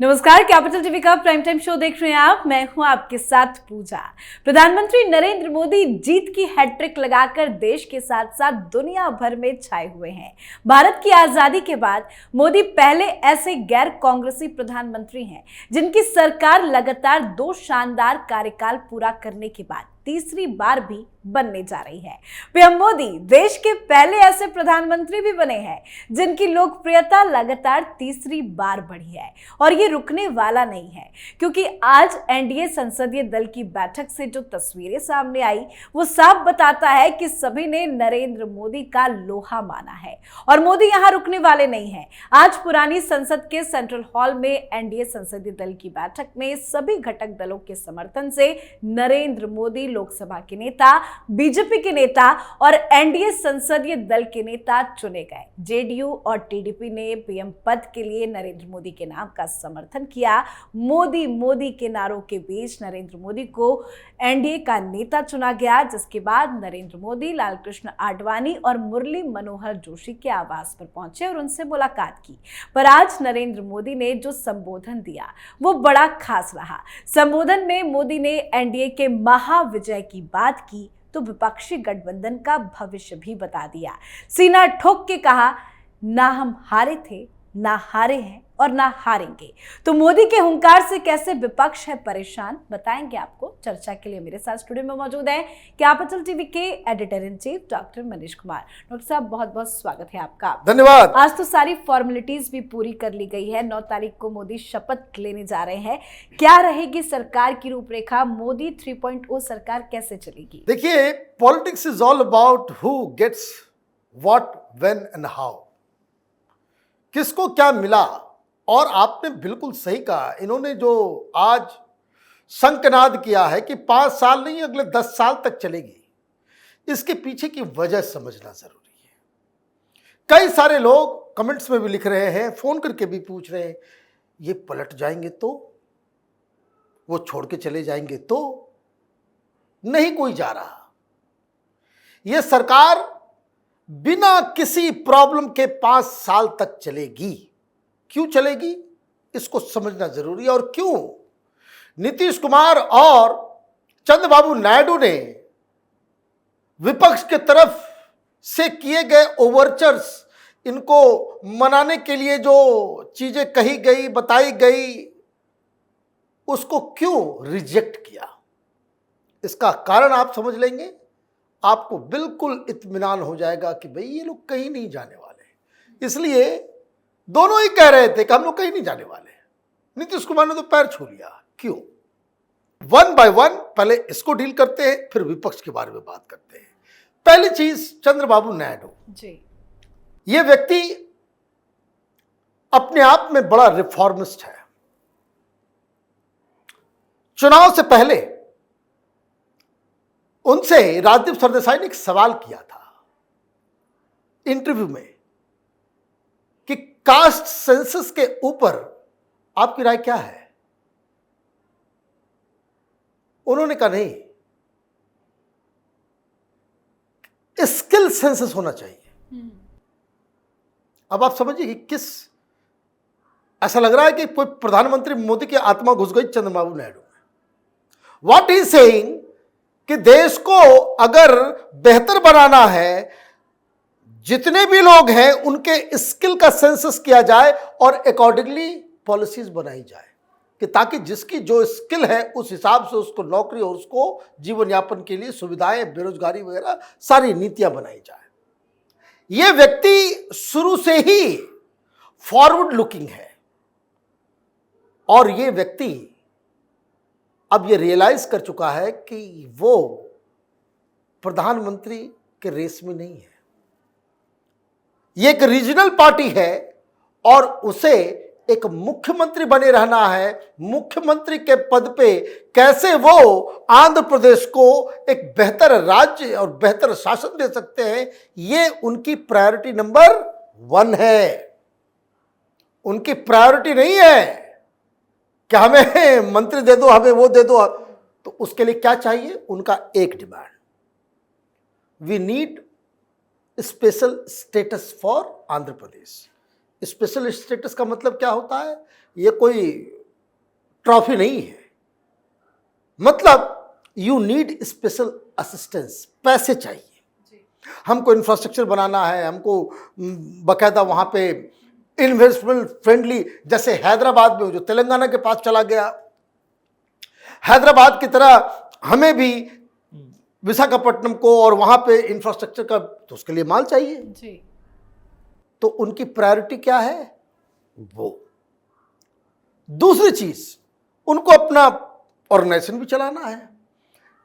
नमस्कार, capital TV का prime time show देख रहे हैं आप। मैं हूं आपके साथ पूजा। प्रधानमंत्री नरेंद्र मोदी जीत की हैट्रिक लगाकर देश के साथ साथ दुनिया भर में छाए हुए हैं। भारत की आजादी के बाद मोदी पहले ऐसे गैर कांग्रेसी प्रधानमंत्री हैं जिनकी सरकार लगातार 2 शानदार कार्यकाल पूरा करने के बाद तीसरी बार भी बनने जा रही है। पीएम मोदी देश के पहले ऐसे प्रधानमंत्री भी बने हैं जिनकी लोकप्रियता लगातार तीसरी बार बढ़ी है और ये रुकने वाला नहीं है, क्योंकि आज एनडीए संसदीय दल की बैठक से जो तस्वीरें सामने आई वो साफ बताता है कि सभी ने नरेंद्र मोदी का लोहा माना है और मोदी यहां रुकने वाले नहीं हैं। आज पुरानी संसद के सेंट्रल हॉल में एनडीए संसदीय दल की बैठक में सभी घटक दलों के समर्थन से नरेंद्र मोदी लोकसभा के नेता, बीजेपी के नेता और एनडीए संसदीय दल के नेता चुने गए। जेडीयू और टीडीपी ने पीएम पद के लिए नरेंद्र मोदी के नाम का समर्थन किया। मोदी मोदी के नारों के बीच नरेंद्र मोदी को एनडीए का नेता चुना गया, जिसके बाद नरेंद्र मोदी लालकृष्ण आडवाणी और मुरली मनोहर जोशी के आवास पर पहुंचे और उनसे मुलाकात की। पर आज नरेंद्र मोदी ने जो संबोधन दिया वो बड़ा खास रहा। संबोधन में मोदी ने एनडीए के महाविजय की बात की तो विपक्षी गठबंधन का भविष्य भी बता दिया। सीना ठोक के कहा, ना हम हारे थे, ना हारे हैं और ना हारेंगे। तो मोदी के हुंकार से कैसे विपक्ष है परेशान, बताएंगे आपको। चर्चा के लिए मेरे साथ स्टूडियो में मौजूद हैं कैपिटल टीवी के editor in chief doctor Manish Kumar. Doctor साहब, बहुत बहुत स्वागत है आपका। धन्यवाद। आज तो सारी फॉर्मेलिटीज भी पूरी कर ली गई है। 9 तारीख को मोदी शपथ लेने जा रहे हैं। क्या रहेगी सरकार की रूपरेखा? मोदी 3.0 सरकार कैसे चलेगी? देखिए, politics is all about who gets what, when and how. किसको क्या मिला। और आपने बिल्कुल सही कहा, इन्होंने जो आज शंखनाद किया है कि 5 साल नहीं अगले 10 साल तक चलेगी, इसके पीछे की वजह समझना जरूरी है। कई सारे लोग कमेंट्स में भी लिख रहे हैं, फोन करके भी पूछ रहे हैं, ये पलट जाएंगे तो, वो छोड़ के चले जाएंगे तो। नहीं कोई जा रहा। ये सरकार बिना किसी प्रॉब्लम के 5 साल तक चलेगी। क्यों चलेगी इसको समझना जरूरी है। और क्यों नीतीश कुमार और चंद्रबाबू नायडू ने विपक्ष के तरफ से किए गए ओवरचर्स, इनको मनाने के लिए जो चीजें कही गई, बताई गई, उसको क्यों रिजेक्ट किया, इसका कारण आप समझ लेंगे, आपको बिल्कुल इत्मीनान हो जाएगा कि भाई ये लोग कहीं नहीं जाने वाले। इसलिए दोनों ही कह रहे थे कि हम लोग कहीं नहीं जाने वाले। नीतीश कुमार ने तो पैर छू लिया। क्यों? 1 बाय 1 पहले इसको डील करते हैं, फिर विपक्ष के बारे में बात करते हैं। पहली चीज, चंद्रबाबू नायडू जी। ये व्यक्ति अपने आप में बड़ा रिफॉर्मिस्ट है। चुनाव से पहले उनसे राजदीप सरदेसाई ने एक सवाल किया था इंटरव्यू में कि कास्ट सेंसस के ऊपर आपकी राय क्या है। उन्होंने कहा नहीं, स्किल सेंसस होना चाहिए। अब आप समझिए कि किस, ऐसा लग रहा है कि कोई प्रधानमंत्री मोदी की आत्मा घुस गई चंद्रबाबू नायडू में। व्हाट इज सेइंग कि देश को अगर बेहतर बनाना है, जितने भी लोग हैं उनके स्किल का सेंसस किया जाए और अकॉर्डिंगली पॉलिसीज बनाई जाए, कि ताकि जिसकी जो स्किल है उस हिसाब से उसको नौकरी और उसको जीवन यापन के लिए सुविधाएं, बेरोजगारी वगैरह सारी नीतियां बनाई जाए। यह व्यक्ति शुरू से ही फॉरवर्ड लुकिंग है और यह व्यक्ति अब ये रियलाइज कर चुका है कि वो प्रधानमंत्री के रेस में नहीं है। ये एक रीजनल पार्टी है और उसे एक मुख्यमंत्री बने रहना है। मुख्यमंत्री के पद पे कैसे वो आंध्र प्रदेश को एक बेहतर राज्य और बेहतर शासन दे सकते हैं, ये उनकी प्रायोरिटी नंबर 1 है। उनकी प्रायोरिटी नहीं है कि हमें मंत्री दे दो, हमें वो दे दो। तो उसके लिए क्या चाहिए? उनका एक demand, we need special status for Andhra Pradesh. Special status का मतलब क्या होता है? ये कोई ट्रॉफी नहीं है। मतलब यू नीड स्पेशल असिस्टेंस, पैसे चाहिए। हमको इंफ्रास्ट्रक्चर बनाना है, हमको बकायदा वहां पे इन्वेस्टमेंट फ्रेंडली, जैसे हैदराबाद में जो तेलंगाना के पास चला गया, हैदराबाद की तरह हमें भी विशाखापट्टनम को और वहां पे इंफ्रास्ट्रक्चर का, तो उसके लिए माल चाहिए जी। तो उनकी प्रायोरिटी क्या है? वो। दूसरी चीज, उनको अपना ऑर्गेनाइजेशन भी चलाना है।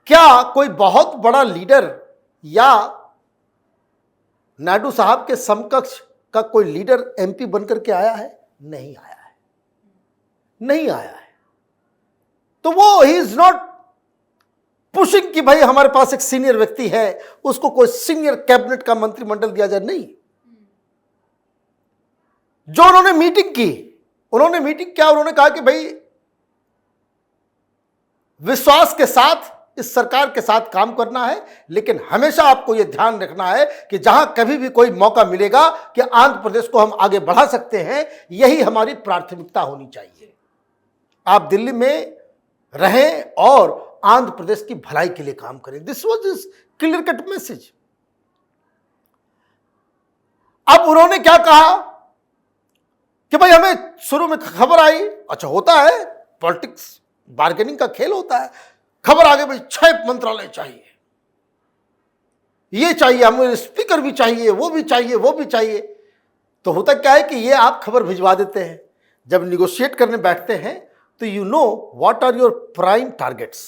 क्या कोई बहुत बड़ा लीडर या नायडू साहब के समकक्ष का कोई लीडर एमपी बनकर के आया है? नहीं आया है, नहीं आया है। तो वो ही इज नॉट पुशिंग कि भाई हमारे पास एक सीनियर व्यक्ति है, उसको कोई सीनियर कैबिनेट का मंत्रिमंडल दिया जाए, नहीं। जो उन्होंने मीटिंग की, उन्होंने मीटिंग क्या, उन्होंने कहा कि भाई विश्वास के साथ इस सरकार के साथ काम करना है, लेकिन हमेशा आपको यह ध्यान रखना है कि जहां कभी भी कोई मौका मिलेगा कि आंध्र प्रदेश को हम आगे बढ़ा सकते हैं, यही हमारी प्राथमिकता होनी चाहिए। आप दिल्ली में रहें और आंध्र प्रदेश की भलाई के लिए काम करें। This was his clear cut message. अब उन्होंने क्या कहा कि भाई हमें शुरू में खबर आई, अच्छा होता है पॉलिटिक्स, बार्गेनिंग का खेल होता है, खबर आ गई भाई 6 मंत्रालय चाहिए, ये चाहिए, हमें स्पीकर भी चाहिए, वो भी चाहिए, वो भी चाहिए। तो होता क्या है कि ये आप खबर भिजवा देते हैं, जब निगोशिएट करने बैठते हैं तो you know what are your prime targets.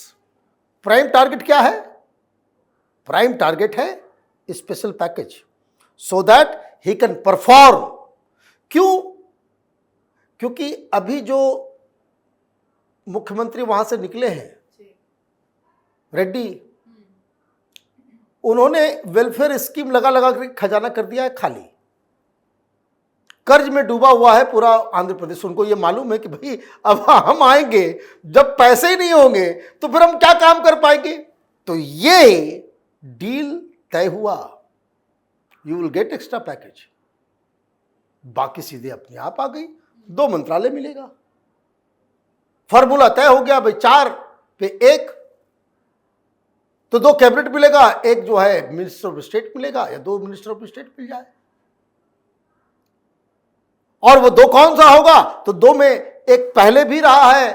Prime target क्या है? प्राइम टारगेट है special package, so that he can perform. क्यों? क्योंकि अभी जो मुख्यमंत्री वहां से निकले हैं रेड्डी, उन्होंने वेलफेयर स्कीम लगा लगा कर खजाना कर दिया है खाली। कर्ज में डूबा हुआ है पूरा आंध्र प्रदेश। उनको ये मालूम है कि भाई अब हम आएंगे, जब पैसे ही नहीं होंगे तो फिर हम क्या काम कर पाएंगे। तो ये डील तय हुआ, you will get extra package, बाकी सीधे अपने आप आ गई, 2 मंत्रालय मिलेगा, फॉर्मूला तय हो गया भाई, 4 पे 1, तो 2 कैबिनेट मिलेगा, एक जो है मिनिस्टर ऑफ स्टेट मिलेगा, या 2 मिनिस्टर ऑफ स्टेट मिल जाए। और वो 2 कौन सा होगा? तो 2 में एक पहले भी रहा है,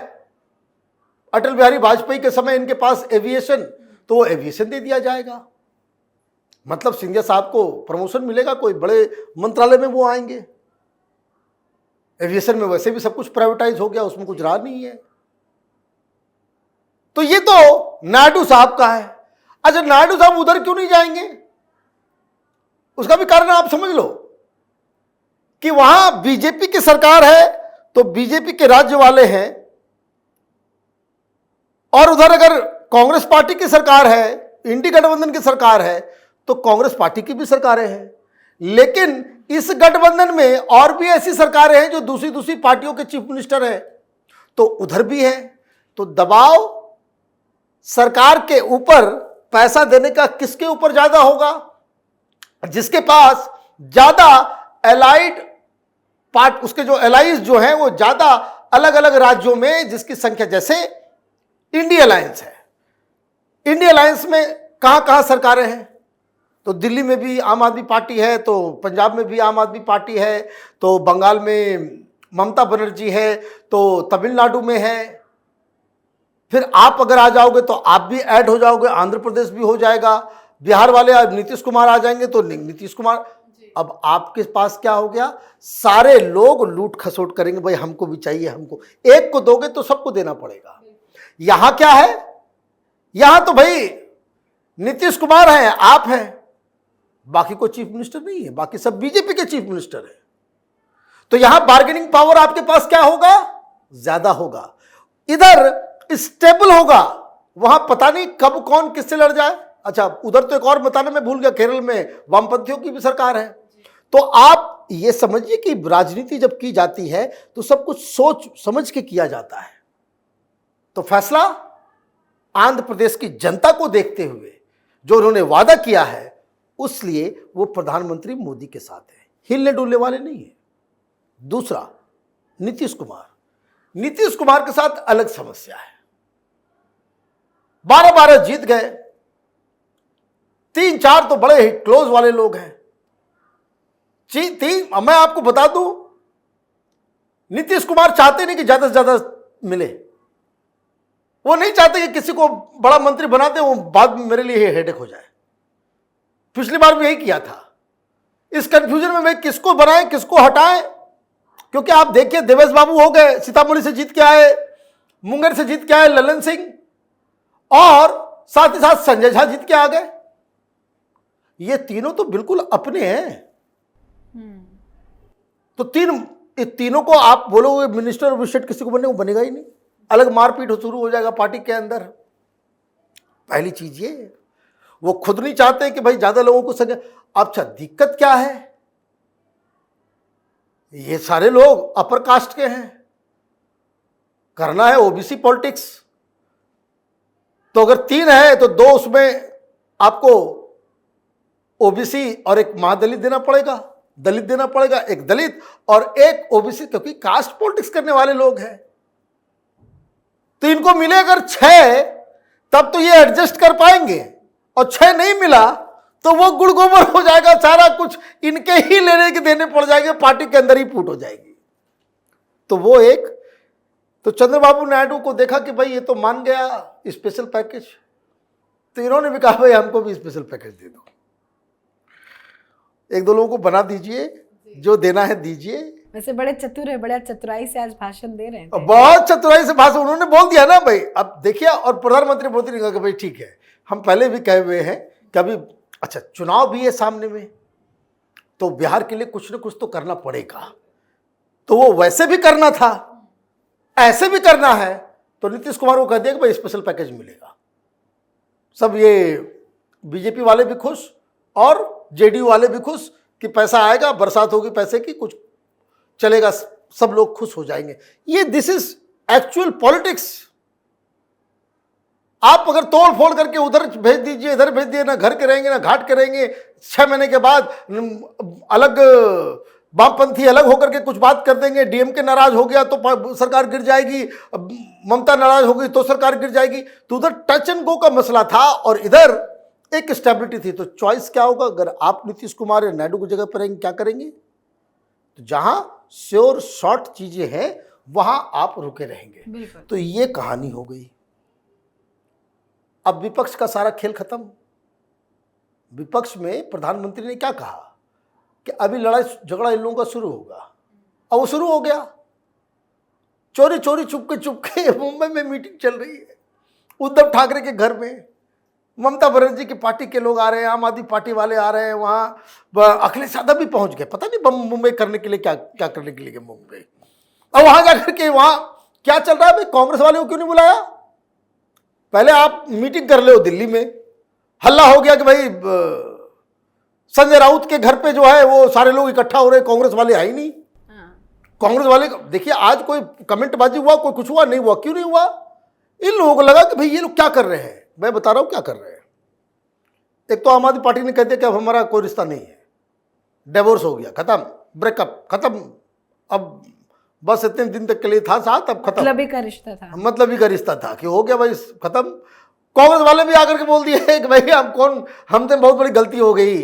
अटल बिहारी वाजपेयी के समय इनके पास एविएशन, तो वो एविएशन दे दिया जाएगा। मतलब सिंधिया साहब को प्रमोशन मिलेगा, कोई बड़े मंत्रालय में वो आएंगे। एविएशन में वैसे भी सब कुछ प्राइवेटाइज हो गया, उसमें कुछ रहा नहीं है। तो ये तो नायडू साहब का है। अच्छा, नायडू साहब उधर क्यों नहीं जाएंगे? उसका भी कारण आप समझ लो कि वहां बीजेपी की सरकार है, तो बीजेपी के राज्य वाले हैं, और उधर अगर कांग्रेस पार्टी की सरकार है, इंडी गठबंधन की सरकार है, तो कांग्रेस पार्टी की भी सरकारें हैं। लेकिन इस गठबंधन में और भी ऐसी सरकारें हैं जो दूसरी दूसरी पार्टियों के चीफ मिनिस्टर हैं, तो उधर भी है। तो दबाव सरकार के ऊपर पैसा देने का किसके ऊपर ज्यादा होगा? जिसके पास ज्यादा एलाइड पार्ट, उसके जो एलाइज जो हैं वो ज्यादा अलग अलग राज्यों में, जिसकी संख्या, जैसे इंडिया अलायंस है, इंडिया अलायंस में कहां कहां सरकारें हैं? तो दिल्ली में भी आम आदमी पार्टी है, तो पंजाब में भी आम आदमी पार्टी है, तो बंगाल में ममता बनर्जी है, तो तमिलनाडु में है। फिर आप अगर आ जाओगे तो आप भी ऐड हो जाओगे, आंध्र प्रदेश भी हो जाएगा, बिहार वाले नीतीश कुमार आ जाएंगे तो नीतीश कुमार। अब आपके पास क्या हो गया? सारे लोग लूट खसोट करेंगे, भाई हमको भी चाहिए, हमको। एक को दोगे तो सबको देना पड़ेगा। यहां क्या है? यहां तो भाई नीतीश कुमार हैं, आप हैं, बाकी कोई चीफ मिनिस्टर नहीं है, बाकी सब बीजेपी के चीफ मिनिस्टर है। तो यहां बार्गेनिंग पावर आपके पास क्या होगा? ज्यादा होगा। इधर स्टेबल होगा, वहां पता नहीं कब कौन किससे लड़ जाए। अच्छा, उधर तो एक और बताना मैं भूल गया, केरल में वामपंथियों की भी सरकार है। तो आप ये समझिए कि राजनीति जब की जाती है तो सब कुछ सोच समझ के किया जाता है। तो फैसला आंध्र प्रदेश की जनता को देखते हुए जो उन्होंने वादा किया है, उसलिए वो प्रधानमंत्री मोदी के साथ है, हिलने डुलने वाले नहीं है। दूसरा, नीतीश कुमार। नीतीश कुमार के साथ अलग समस्या है। 12-12 जीत गए, 3-4 तो बड़े ही क्लोज वाले लोग हैं। मैं आपको बता दूं, नीतीश कुमार चाहते नहीं कि ज्यादा से ज्यादा मिले। वो नहीं चाहते कि किसी को बड़ा मंत्री बनाते वो बाद में मेरे लिए हेडेक हो जाए। पिछली बार भी यही किया था। इस कंफ्यूजन में मैं किसको बनाएं किसको हटाएं, क्योंकि आप देखिए देवेश बाबू हो गए, सीतामढ़ी से जीत के आए, मुंगेर से जीत के आए ललन सिंह, और साथ ही साथ संजय झा जीत के आ गए। ये तीनों तो बिल्कुल अपने हैं। तो तीनों को आप बोलोगे मिनिस्टर और विशेष किसी को बनने को बनेगा ही नहीं। अलग मारपीट शुरू हो जाएगा पार्टी के अंदर। पहली चीज ये, वो खुद नहीं चाहते कि भाई ज्यादा लोगों को संग। अच्छा, दिक्कत क्या है, ये सारे लोग अपर कास्ट के हैं, करना है ओबीसी पॉलिटिक्स। तो अगर 3 है तो 2 उसमें आपको ओबीसी और एक महादलित देना पड़ेगा, दलित देना पड़ेगा, एक दलित और एक ओबीसी, क्योंकि कास्ट पॉलिटिक्स करने वाले लोग हैं। तो इनको मिले अगर 6 तब तो ये एडजस्ट कर पाएंगे, और 6 नहीं मिला तो वो गुड़ गोबर हो जाएगा, सारा कुछ इनके ही लेने के देने पड़ जाएंगे, पार्टी के अंदर ही फूट हो जाएगी। तो वो एक, तो चंद्रबाबू नायडू को देखा कि भाई ये तो मान गया स्पेशल पैकेज, तो इन्होंने भी कहा भाई हमको भी स्पेशल पैकेज दे दो, 1-2 लोगों को बना दीजिए, जो देना है दीजिए। वैसे बड़े चतुर है, बड़ा चतुराई से आज भाषण दे रहे हैं। बहुत चतुराई से भाषण उन्होंने बोल दिया ना भाई। अब देखिए, और प्रधानमंत्री मोदी ने कहा कि भाई ठीक है, हम पहले भी कहे हुए हैं कि अभी अच्छा चुनाव भी है सामने में, तो बिहार के लिए कुछ न कुछ तो करना पड़ेगा। तो वो वैसे भी करना था, ऐसे भी करना है, तो नीतीश कुमार को कह दिया कि भाई स्पेशल पैकेज मिलेगा। सब ये बीजेपी वाले भी खुश और जेडीयू वाले भी खुश कि पैसा आएगा, बरसात होगी पैसे की, कुछ चलेगा, सब लोग खुश हो जाएंगे। ये दिस इज एक्चुअल पॉलिटिक्स। आप अगर तोड़ फोड़ करके उधर भेज दीजिए, इधर भेज दिए, ना घर के रहेंगे ना घाट के रहेंगे, 6 महीने के बाद अलग वामपंथी अलग होकर के कुछ बात कर देंगे, डीएमके नाराज हो गया तो सरकार गिर जाएगी, ममता नाराज हो गई तो सरकार गिर जाएगी। तो उधर टच एंड गो का मसला था और इधर एक स्टेबिलिटी थी। तो चॉइस क्या होगा, अगर आप नीतीश कुमार या नायडू की जगह पर रहेंगे क्या करेंगे? तो जहां श्योर शॉर्ट चीजें हैं वहां आप रुके रहेंगे। तो ये कहानी हो गई। अब विपक्ष का सारा खेल खत्म। विपक्ष में प्रधानमंत्री ने क्या कहा कि अभी लड़ाई झगड़ा इन लोगों का शुरू होगा, और वो शुरू हो गया। चोरी चोरी चुपके मुंबई में मीटिंग चल रही है उद्धव ठाकरे के घर में। ममता बनर्जी की पार्टी के लोग आ रहे हैं, आम आदमी पार्टी वाले आ रहे हैं, वहाँ अखिलेश यादव भी पहुंच गए। पता नहीं मुंबई करने के लिए क्या करने के लिए मुंबई। और वहां जाकर के वहां क्या चल रहा है भाई, कांग्रेस वाले को क्यों नहीं बुलाया? पहले आप मीटिंग कर लो दिल्ली में। हल्ला हो गया कि भाई संजय राउत के घर पे जो है वो सारे लोग इकट्ठा हो रहे, कांग्रेस वाले आए नहीं। कांग्रेस वाले देखिए, आज कोई कमेंटबाजी हुआ, कोई कुछ हुआ नहीं हुआ, क्यों नहीं हुआ? इन लोगों को लगा कि भाई ये लोग क्या कर रहे हैं। मैं बता रहा हूं क्या कर रहे हैं। एक तो आम आदमी पार्टी ने कह दिया कि अब हमारा कोई रिश्ता नहीं है, डिवोर्स हो गया, खत्म, ब्रेकअप खत्म, अब बस इतने दिन तक के लिए था साथ, अब खत्म। मतलब ही का रिश्ता था कि हो गया भाई खत्म। कांग्रेस वाले भी आकर के बोल दिए कि भाई हमसे बहुत बड़ी गलती हो गई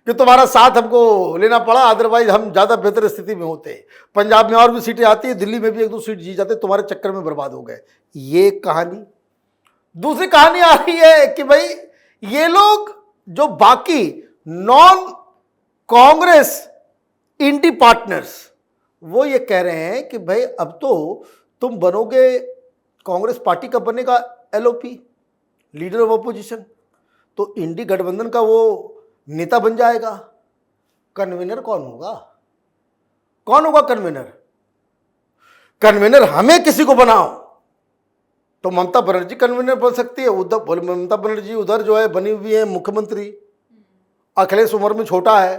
कि तुम्हारा साथ हमको लेना पड़ा, अदरवाइज हम ज्यादा बेहतर स्थिति में होते। पंजाब में और भी सीटें आती है, दिल्ली में भी 1-2 सीट जीत जाते, तुम्हारे चक्कर में बर्बाद हो गए। ये कहानी। दूसरी कहानी आ रही है कि भाई ये लोग जो बाकी नॉन कांग्रेस इंडी पार्टनर्स, वो ये कह रहे हैं कि भाई अब तो तुम बनोगे, कांग्रेस पार्टी का बनेगा एलओपी, लीडर ऑफ अपोजिशन, तो इंडी गठबंधन का वो नेता बन जाएगा। कन्वीनर कौन होगा? कौन होगा कन्वीनर? कन्वीनर हमें किसी को बनाओ तो ममता बनर्जी कन्वीनर बन सकती है। ममता बनर्जी उधर जो है बनी हुई है मुख्यमंत्री, अखिलेश उम्र में छोटा है,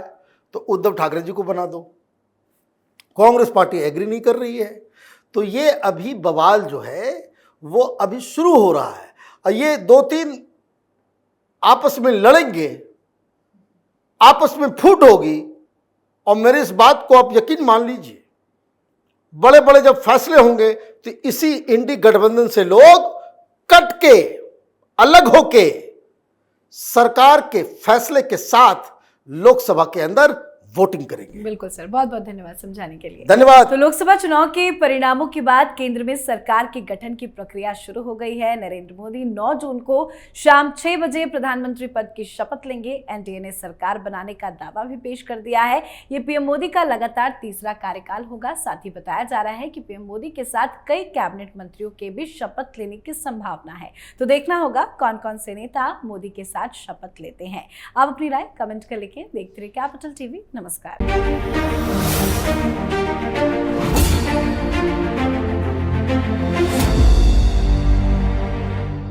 तो उद्धव ठाकरे जी को बना दो। कांग्रेस पार्टी एग्री नहीं कर रही है। तो ये अभी बवाल जो है वो अभी शुरू हो रहा है, और ये 2-3 आपस में लड़ेंगे, आपस में फूट होगी। और मेरे इस बात को आप यकीन मान लीजिए, बड़े बड़े जब फैसले होंगे तो इसी इंडी गठबंधन से लोग कट के अलग होके सरकार के फैसले के साथ लोकसभा के अंदर वोटिंग करेंगे। बिल्कुल सर, बहुत बहुत धन्यवाद समझाने के लिए। धन्यवाद। तो लोकसभा चुनाव के परिणामों के बाद केंद्र में सरकार के गठन की प्रक्रिया शुरू हो गई है। नरेंद्र मोदी 9 जून को शाम 6 बजे प्रधानमंत्री पद की शपथ लेंगे। एनडीए ने सरकार बनाने का दावा भी पेश कर दिया है। ये पीएम मोदी का लगातार तीसरा कार्यकाल होगा। साथ ही बताया जा रहा है कि पीएम मोदी के साथ कई कैबिनेट मंत्रियों के भी शपथ लेने की संभावना है। तो देखना होगा कौन कौन से नेता मोदी के साथ शपथ लेते हैं। आप अपनी राय कमेंट कर लिखें। देखते रहिए कैपिटल टीवी। नमस्कार।